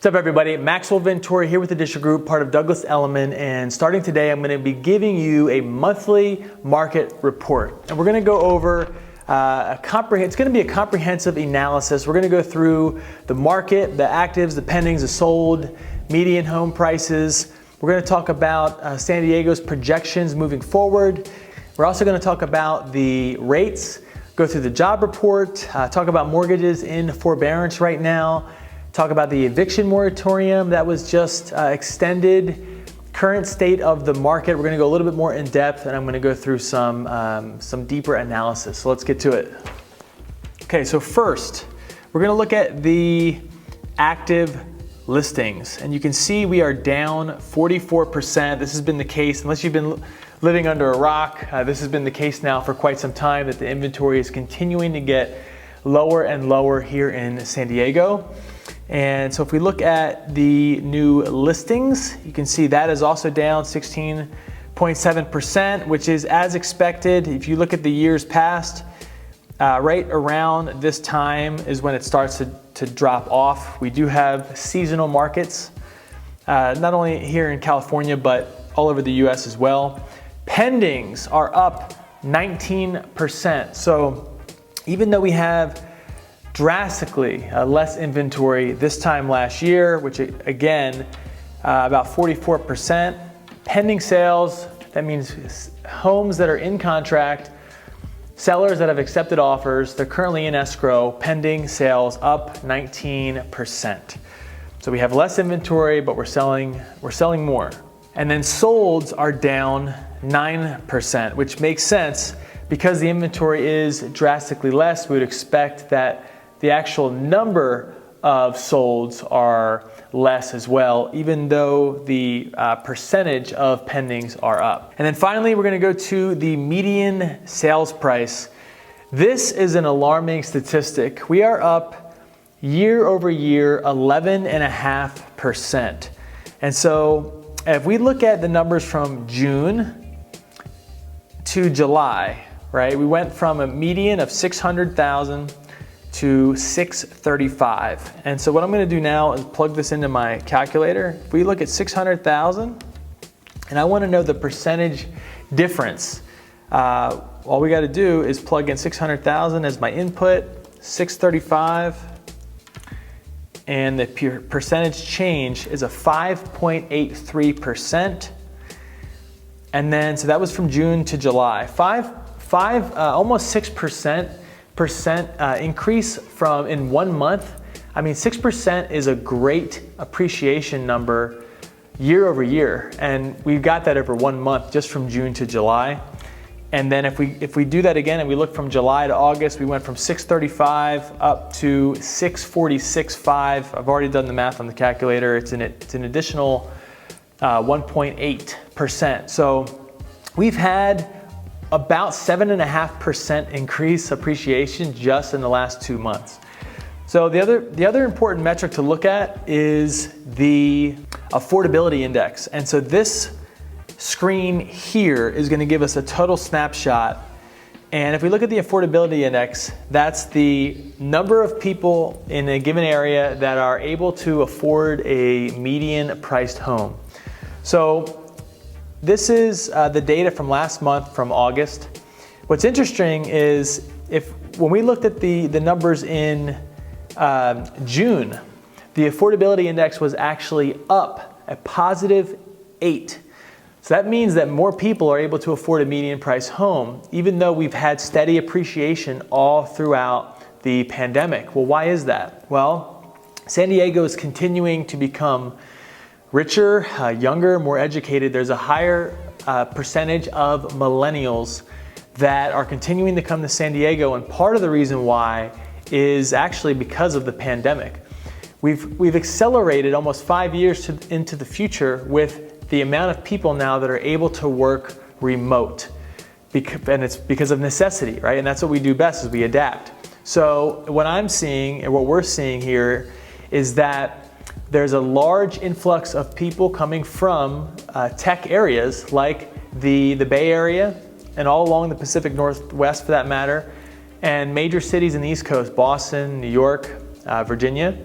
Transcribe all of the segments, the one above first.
What's up, everybody? Maxwell Ventura here with the Discher Group, part of Douglas Elliman, and starting today, I'm going to be giving you a monthly market report, and we're going to go over it's going to be a comprehensive analysis. We're going to go through the market, the actives, the pendings, the sold, median home prices. We're going to talk about San Diego's projections moving forward. We're also going to talk about the rates, go through the job report, talk about mortgages in forbearance right now, talk about the eviction moratorium that was just extended, current state of the market. We're going to go a little bit more in depth, and I'm going to go through some deeper analysis. So let's get to it. Okay, so first, we're going to look at the active listings, and you can see we are down 44%. This has been the case, unless you've been living under a rock, this has been the case now for quite some time, that the inventory is continuing to get lower and lower here in San Diego. And so if we look at the new listings, you can see that is also down 16.7%, which is as expected. If you look at the years past, right around this time is when it starts to drop off. We do have seasonal markets, not only here in California, but all over the US as well. Pendings are up 19%. So even though we have drastically less inventory this time last year, which again, about 44%. Pending sales, that means homes that are in contract, sellers that have accepted offers, they're currently in escrow, pending sales up 19%. So we have less inventory, but we're selling more. And then solds are down 9%, which makes sense because the inventory is drastically less. We would expect that the actual number of solds are less as well, even though the percentage of pendings are up. And then finally, we're going to go to the median sales price. This is an alarming statistic. We are up year over year 11.5%. And so if we look at the numbers from June to July, right, we went from a median of 600,000 to 635. And so what I'm going to do now is plug this into my calculator. If we look at 600,000 and I want to know the percentage difference, all we got to do is plug in 600,000 as my input, 635, and the percentage change is a 5.83%. And then, so that was from June to July. Almost 6% increase from in 1 month. I mean, 6% is a great appreciation number year over year, and we've got that over 1 month just from June to July. And then if we do that again and we look from July to August, we went from 635 up to 646.5. I've already done the math on the calculator. It's an additional 1.8%. So we've had about 7.5% increase appreciation just in the last 2 months. So the other important metric to look at is the affordability index. And so this screen here is going to give us a total snapshot. And if we look at the affordability index, that's the number of people in a given area that are able to afford a median priced home. So this is the data from last month, from August. What's interesting is when we looked at the numbers in June, the affordability index was actually up a positive 8. So that means that more people are able to afford a median price home, even though we've had steady appreciation all throughout the pandemic. Well, why is that? Well, San Diego is continuing to become richer, younger, more educated. There's a higher percentage of millennials that are continuing to come to San Diego, and part of the reason why is actually because of the pandemic. We've accelerated almost 5 years into the future with the amount of people now that are able to work remote, and it's because of necessity, right? And that's what we do best, is we adapt. So what I'm seeing and what we're seeing here is that there's a large influx of people coming from tech areas like the Bay Area and all along the Pacific Northwest, for that matter, and major cities in the East Coast, Boston, New York, Virginia.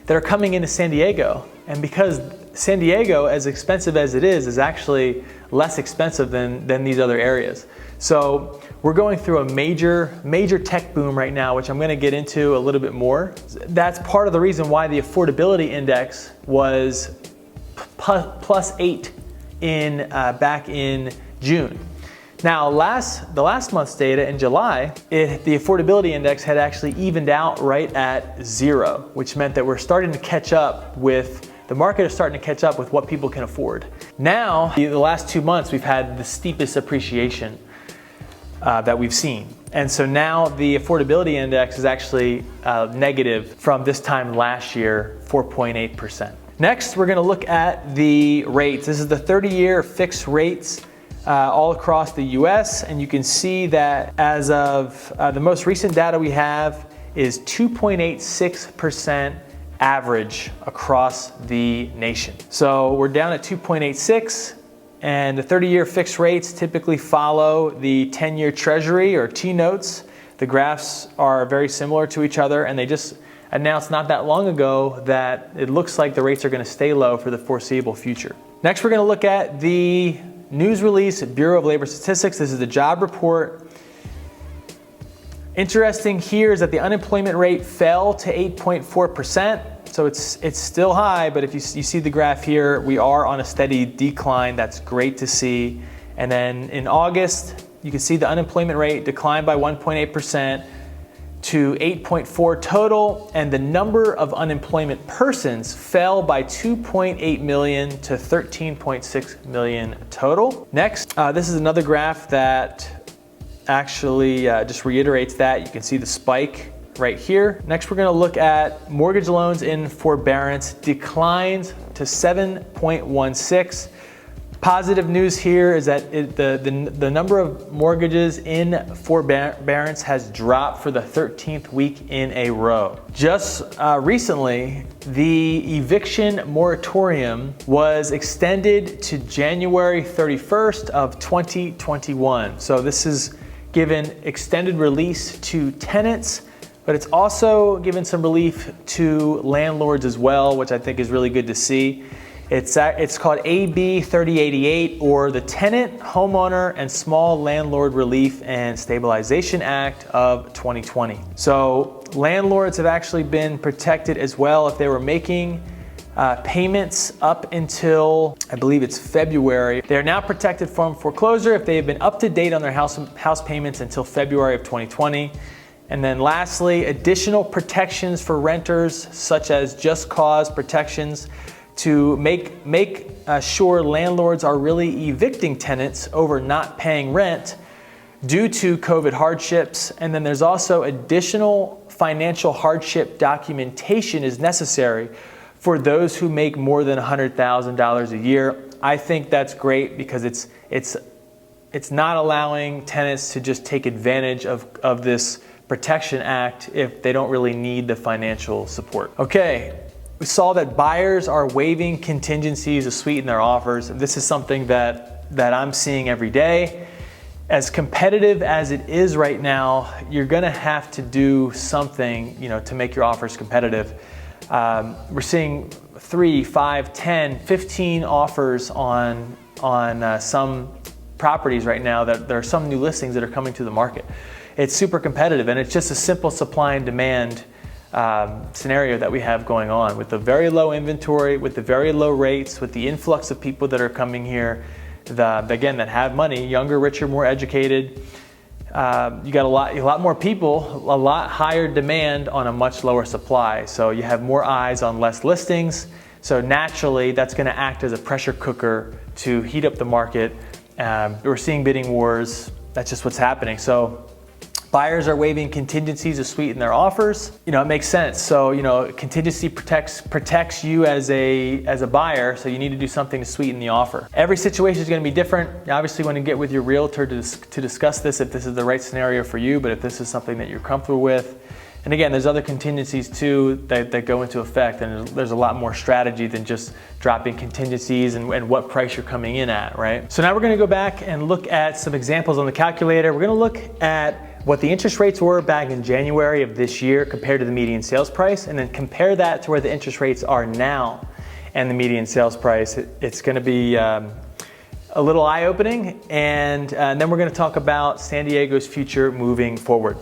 that are coming into San Diego. And because San Diego, as expensive as it is actually less expensive than these other areas. So we're going through a major tech boom right now, which I'm going to get into a little bit more. That's part of the reason why the affordability index was +8 back in June. Now, the last month's data in July, the affordability index had actually evened out right at 0, which meant that we're starting to catch up with the market is starting to catch up with what people can afford. Now, the last 2 months, we've had the steepest appreciation that we've seen. And so now the affordability index is actually negative from this time last year, 4.8%. Next, we're gonna look at the rates. This is the 30-year fixed rates all across the US, and you can see that as of the most recent data we have is 2.86% average across the nation. So we're down at 2.86, and the 30-year fixed rates typically follow the 10-year treasury or T-notes. The graphs are very similar to each other, and they just announced not that long ago that it looks like the rates are going to stay low for the foreseeable future. Next, we're going to look at the news release, Bureau of Labor Statistics. This is the job report. Interesting here is that the unemployment rate fell to 8.4%. So it's still high, but if you see the graph here, we are on a steady decline. That's great to see. And then in August, you can see the unemployment rate declined by 1.8% to 8.4 total, and the number of unemployment persons fell by 2.8 million to 13.6 million total. Next, this is another graph that actually just reiterates that. You can see the spike right here. Next, we're going to look at mortgage loans in forbearance declines to 7.16. Positive news here is that the number of mortgages in forbearance has dropped for the 13th week in a row. Just recently, the eviction moratorium was extended to January 31st of 2021. So this is given extended release to tenants, but it's also given some relief to landlords as well, which I think is really good to see. It's called AB 3088, or the Tenant, Homeowner, and Small Landlord Relief and Stabilization Act of 2020. So landlords have actually been protected as well if they were making payments up until, I believe it's February. They are now protected from foreclosure if they have been up to date on their house payments until February of 2020. And then lastly, additional protections for renters, such as just cause protections, to make sure landlords are really evicting tenants over not paying rent due to COVID hardships. And then there's also additional financial hardship documentation is necessary for those who make more than $100,000 a year. I think that's great because it's not allowing tenants to just take advantage of this Protection Act if they don't really need the financial support. Okay. We saw that buyers are waiving contingencies to sweeten their offers. This is something that I'm seeing every day. As competitive as it is right now, you're gonna have to do something, to make your offers competitive. We're seeing 3, 5, 10, 15 offers on some properties right now. That there are some new listings that are coming to the market. It's super competitive, and it's just a simple supply and demand scenario that we have going on with the very low inventory, with the very low rates, with the influx of people that are coming here, again, that have money, younger, richer, more educated. You got a lot more people, a lot higher demand on a much lower supply. So you have more eyes on less listings. So naturally, that's going to act as a pressure cooker to heat up the market. We're seeing bidding wars. That's just what's happening. So buyers are waiving contingencies to sweeten their offers. It makes sense. So, contingency protects you as a buyer, so you need to do something to sweeten the offer. Every situation is going to be different. You obviously want to get with your realtor to discuss this if this is the right scenario for you, but if this is something that you're comfortable with. And again, there's other contingencies too that go into effect, and there's a lot more strategy than just dropping contingencies and what price you're coming in at, right? So now we're going to go back and look at some examples on the calculator. We're going to look at what the interest rates were back in January of this year compared to the median sales price, and then compare that to where the interest rates are now and the median sales price. It's going to be a little eye-opening, and then we're going to talk about San Diego's future moving forward.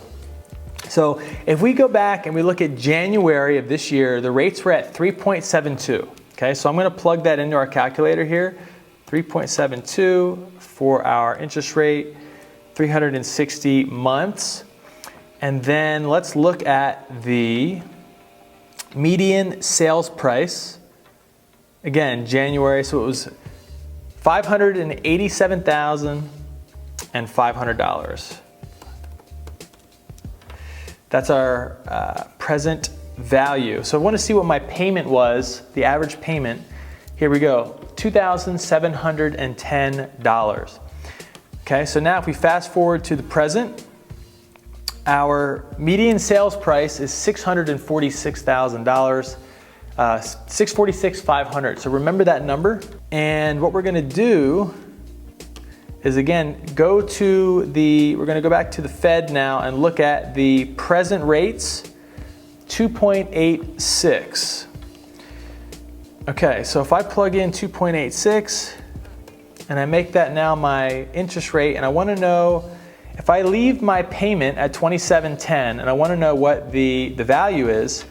So if we go back and we look at January of this year, the rates were at 3.72. Okay, so I'm going to plug that into our calculator here. 3.72 for our interest rate, 360 months. And then let's look at the median sales price. Again, January, so it was $587,500. That's our present value. So I want to see what my payment was, the average payment. Here we go, $2,710. Okay, so now if we fast forward to the present, our median sales price is $646,000, $646,500. So remember that number. And what we're going to do is, again, we're going to go back to the Fed now and look at the present rates, 2.86. Okay, so if I plug in 2.86 and I make that now my interest rate, and I want to know if I leave my payment at $2,710 and I want to know what the value is,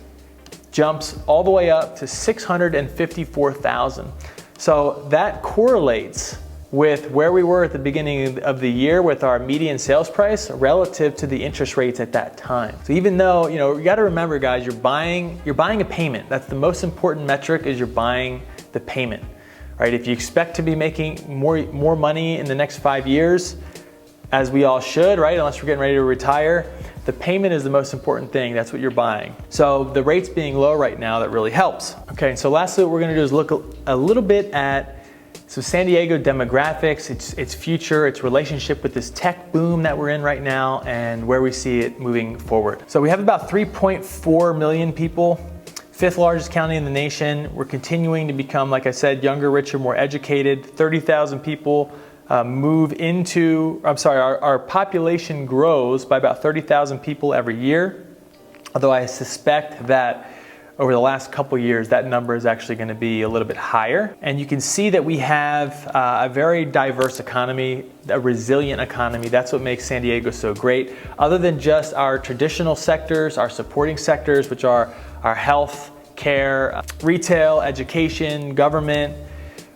jumps all the way up to $654,000. So that correlates with where we were at the beginning of the year with our median sales price relative to the interest rates at that time. So even though, you got to remember, guys, you're buying a payment. That's the most important metric, is you're buying the payment, right? If you expect to be making more money in the next 5 years, as we all should, right? Unless we're getting ready to retire, the payment is the most important thing. That's what you're buying. So the rates being low right now, that really helps. Okay, so lastly, what we're gonna do is look a little bit at San Diego demographics, its future, its relationship with this tech boom that we're in right now, and where we see it moving forward. So we have about 3.4 million people, fifth largest county in the nation. We're continuing to become, like I said, younger, richer, more educated. 30,000 people our population grows by about 30,000 people every year. Although I suspect that over the last couple years, that number is actually going to be a little bit higher. And you can see that we have a very diverse economy, a resilient economy. That's what makes San Diego so great. Other than just our traditional sectors, our supporting sectors, which are our health, care, retail, education, government,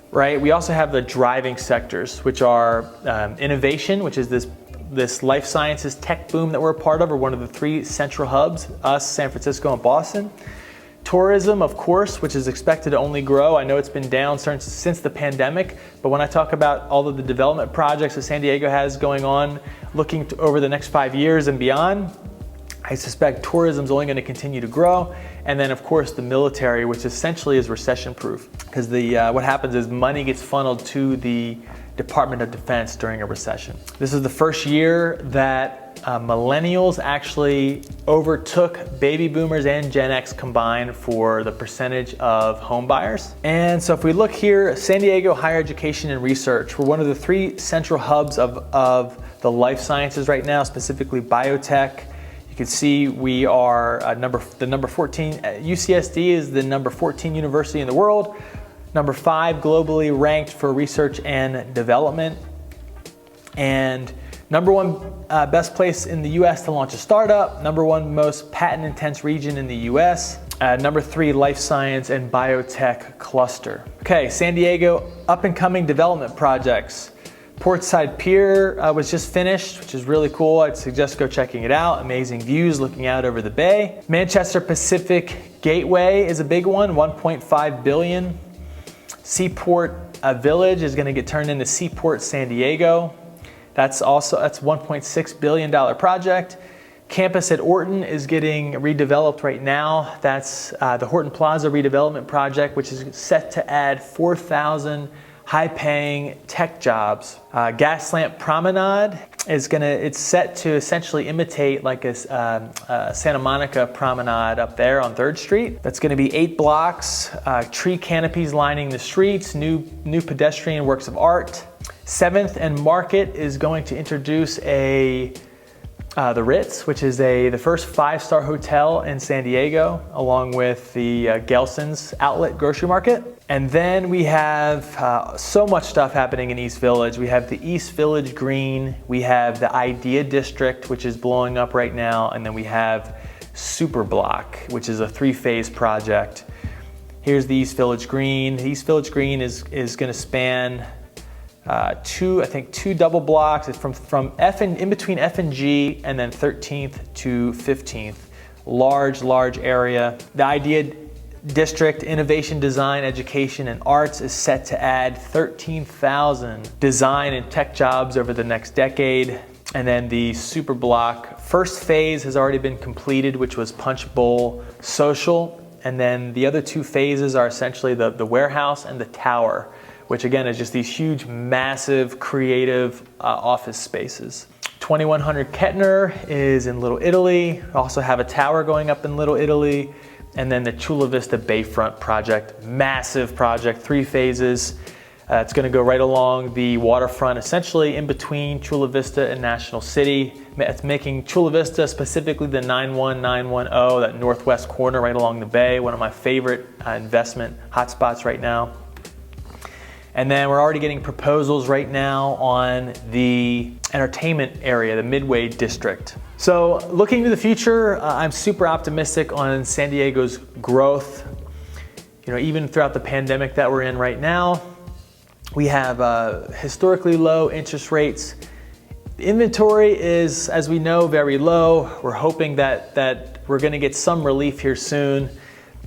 right? We also have the driving sectors, which are innovation, which is this life sciences tech boom that we're a part of, or one of the three central hubs, us, San Francisco, and Boston. Tourism, of course, which is expected to only grow. I know it's been down since the pandemic, but when I talk about all of the development projects that San Diego has going on, looking over the next 5 years and beyond, I suspect tourism is only going to continue to grow. And then, of course, the military, which essentially is recession-proof, because what happens is money gets funneled to the Department of Defense during a recession. This is the first year that millennials actually overtook baby boomers and Gen X combined for the percentage of home buyers. And so if we look here, San Diego higher education and research, we're one of the three central hubs of the life sciences right now, specifically biotech. You can see we are the number 14, UCSD is the number 14 university in the world, number 5 globally ranked for research and development, and number 1 best place in the US to launch a startup, number 1 most patent intense region in the US, number 3 life science and biotech cluster. Okay, San Diego up and coming development projects. Portside Pier was just finished, which is really cool. I'd suggest go checking it out. Amazing views looking out over the bay. Manchester Pacific Gateway is a big one, 1.5 billion. Seaport Village is going to get turned into Seaport San Diego. That's $1.6 billion project. Campus at Orton is getting redeveloped right now. That's the Horton Plaza redevelopment project, which is set to add 4,000 high-paying tech jobs. Gaslamp Promenade it's set to essentially imitate like a Santa Monica Promenade up there on 3rd Street. That's going to be 8 blocks, tree canopies lining the streets, new pedestrian works of art. 7th and Market is going to introduce a the Ritz, which is the first 5-star hotel in San Diego, along with the Gelson's Outlet Grocery Market. And then we have so much stuff happening in East Village. We have the East Village Green, we have the Idea District, which is blowing up right now, and then we have Super Block, which is a 3-phase project. Here's the East Village Green. The East Village Green is going to span two double blocks. It's from in between F and G, and then 13th to 15th. Large area. The Idea District, Innovation, Design, Education, and Arts is set to add 13,000 design and tech jobs over the next decade. And then the Super Block, first phase has already been completed, which was Punch Bowl Social. And then the other 2 phases are essentially the warehouse and the tower, which again is just these huge, massive, creative office spaces. 2100 Kettner is in Little Italy. We also have a tower going up in Little Italy. And then the Chula Vista Bayfront project, massive project, 3 phases. It's gonna go right along the waterfront, essentially in between Chula Vista and National City. It's making Chula Vista, specifically the 91910, that northwest corner right along the bay, one of my favorite investment hotspots right now. And then we're already getting proposals right now on the entertainment area, the Midway District. So looking to the future, I'm super optimistic on San Diego's growth. You know, even throughout the pandemic that we're in right now, we have historically low interest rates. The inventory is, as we know, very low. We're hoping that we're gonna get some relief here soon.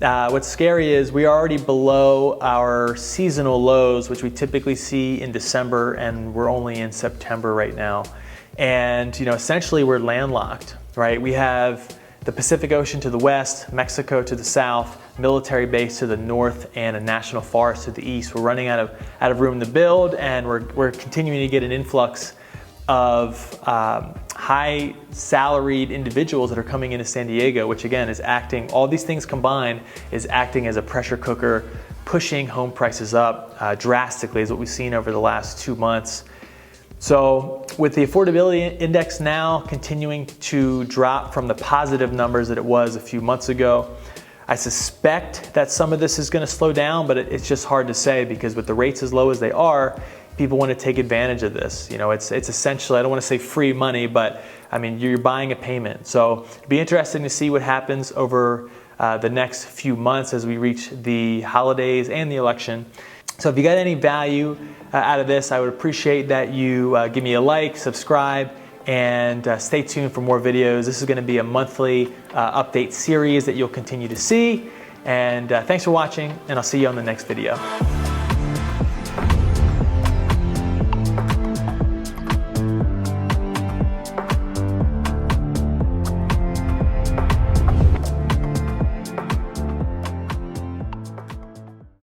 What's scary is we are already below our seasonal lows, which we typically see in December, and we're only in September right now. And you know, essentially we're landlocked, right? We have the Pacific Ocean to the west, Mexico to the south, military base to the north, and a national forest to the east. We're running out of room to build, and we're continuing to get an influx of high salaried individuals that are coming into San Diego, which again is acting, all these things combined, is acting as a pressure cooker, pushing home prices up drastically, is what we've seen over the last 2 months. So with the affordability index now continuing to drop from the positive numbers that it was a few months ago, I suspect that some of this is going to slow down, but it's just hard to say, because with the rates as low as they are, people want to take advantage of this. You know, it's essentially, I don't want to say free money, but I mean, you're buying a payment. So it'd be interesting to see what happens over the next few months as we reach the holidays and the election. So if you got any value out of this, I would appreciate that you give me a like, subscribe, and stay tuned for more videos. This is going to be a monthly update series that you'll continue to see. And thanks for watching, and I'll see you on the next video.